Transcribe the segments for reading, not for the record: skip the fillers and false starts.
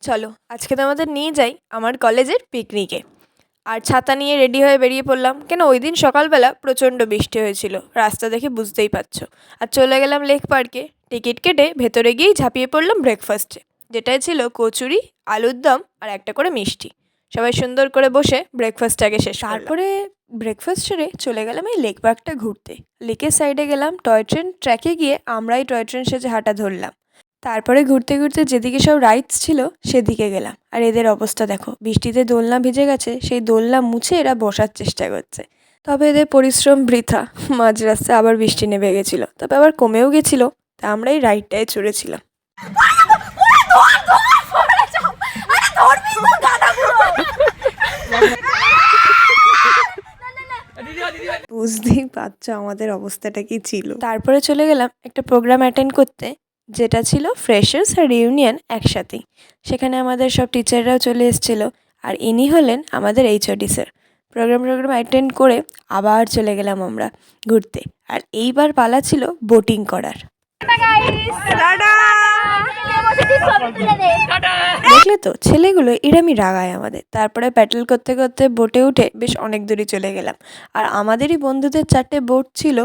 চলো আজকে তোমাদের নিয়ে যাই আমার কলেজের পিকনিকে। আর ছাতা নিয়ে রেডি হয়ে বেরিয়ে পড়লাম, কেন ওই দিন সকালবেলা প্রচণ্ড বৃষ্টি হয়েছিল, রাস্তা দেখে বুঝতেই পারছো। আর চলে গেলাম লেক পার্কে, টিকিট কেটে ভেতরে গিয়েই ঝাঁপিয়ে পড়লাম ব্রেকফাস্টে, যেটাই ছিল কচুরি, আলুর দম আর একটা করে মিষ্টি। সবাই সুন্দর করে বসে ব্রেকফাস্টটাকে শেষ করলাম। তারপরে ব্রেকফাস্ট সেরে চলে গেলাম এই লেক পার্কটা ঘুরতে। লেকের সাইডে গেলাম টয় ট্রেন ট্র্যাকে গিয়ে আমরাই টয় ট্রেন সেজে হাঁটা ধরলাম। তারপরে ঘুরতে ঘুরতে যেদিকে সব রাইডস ছিল সেদিকে গেলাম। আর এদের অবস্থা দেখো, বৃষ্টিতে দোলনা ভিজে গেছে, সেই দোলনা মুছে এরা বসার চেষ্টা করছে। তবে এদের পরিশ্রম বৃথা, মাঝ রাস্তায় আবার বৃষ্টি নেমে গেছিলো, তবে আবার কমেও গেছিলো। তা আমরা এই রাইডটায় চড়েছিলাম। বুঝতেই পারছো আমাদের অবস্থাটা কি ছিল। তারপরে চলে গেলাম একটা প্রোগ্রাম অ্যাটেন্ড করতে, যেটা ছিল ফ্রেশার্স আর রিউনিয়ন একসাথেই। সেখানে আমাদের সব টিচাররাও চলে এসেছিলো, আর ইনি হলেন আমাদের এইচওডি স্যার। প্রোগ্রাম অ্যাটেন্ড করে আবার চলে গেলাম আমরা ঘুরতে। আর এইবার পালা ছিল বোটিং করার। দেখলে তো ছেলেগুলো এরমই রাগায় আমাদের। তারপরে প্যাডেল করতে করতে বোটে উঠে বেশ অনেক দূরে চলে গেলাম। আর আমাদেরই বন্ধুদের 4টে বোট ছিল,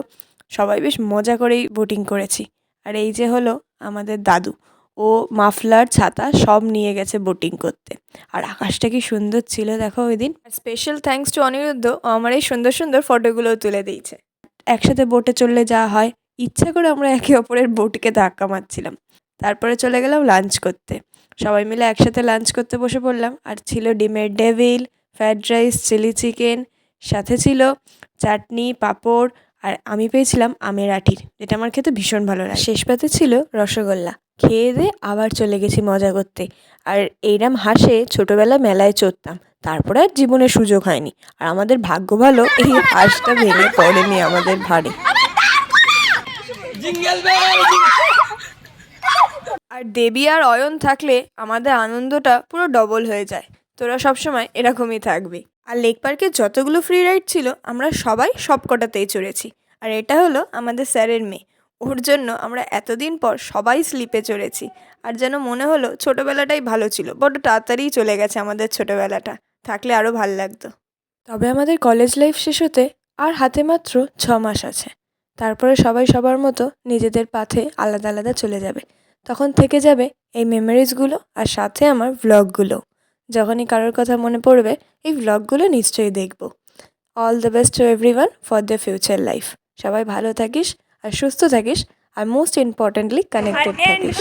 সবাই বেশ মজা করেই বোটিং করেছি। আর এই যে হলো আমাদের দাদু, ও মাফলার ছাতা সব নিয়ে গেছে বোটিং করতে। আর আকাশটা কি সুন্দর ছিল দেখো ওই দিন। স্পেশাল থ্যাঙ্কস টু অনিরুদ্ধ, ও আমার এই সুন্দর সুন্দর ফটোগুলোও তুলে দিয়েছে। একসাথে বোটে চললে যা হয়, ইচ্ছা করে আমরা একে অপরের বোটকে ধাক্কা মারছিলাম। তারপরে চলে গেলাম লাঞ্চ করতে। সবাই মিলে একসাথে লাঞ্চ করতে বসে পড়লাম। আর ছিল ডিমের devil, fried rice, chilli chicken, সাথে ছিল চাটনি, পাঁপড়, আর আমি পেয়েছিলাম আমের আঁটির, যেটা আমার খেতে ভীষণ ভালো লাগে। শেষ পাতে ছিল রসগোল্লা। খেয়ে দিয়ে আবার চলে গেছি মজা করতে। আর এইরম হাসে ছোটোবেলা মেলায় চড়তাম, তারপরে আর জীবনে সুযোগ হয়নি। আর আমাদের ভাগ্য ভালো, এই হাঁসটা ভেঙে পড়েনি আমাদের ভারে। আর দেবী আর অয়ন থাকলে আমাদের আনন্দটা পুরো ডবল হয়ে যায়। তোরা সবসময় এরকমই থাকবি। আর লেক পার্কে যতগুলো ফ্রি রাইড ছিল আমরা সবাই সব কটাতেই চড়েছি। আর এটা হলো আমাদের স্যারের মেয়ে, ওর জন্য আমরা এতদিন পর সবাই স্লিপে চড়েছি। আর যেন মনে হলো ছোটোবেলাটাই ভালো ছিল, বড্ড তাড়াতাড়িই চলে গেছে আমাদের ছোটোবেলাটা, থাকলে আরও ভাল লাগতো। তবে আমাদের কলেজ লাইফ শেষ হতে আর হাতে মাত্র 6 মাস আছে। তারপরে সবাই সবার মতো নিজেদের পাথে আলাদা আলাদা চলে যাবে। তখন থেকে যাবে এই মেমোরিজগুলো, আর সাথে আমার ভ্লগগুলো। যখনই কারোর কথা মনে পড়বে এই ভ্লগগুলো নিশ্চয়ই দেখব। All the best to everyone for the future life. সবাই ভালো থাকিস আর সুস্থ থাকিস, আর মোস্ট ইম্পর্টেন্টলি কানেক্টেড থাকিস।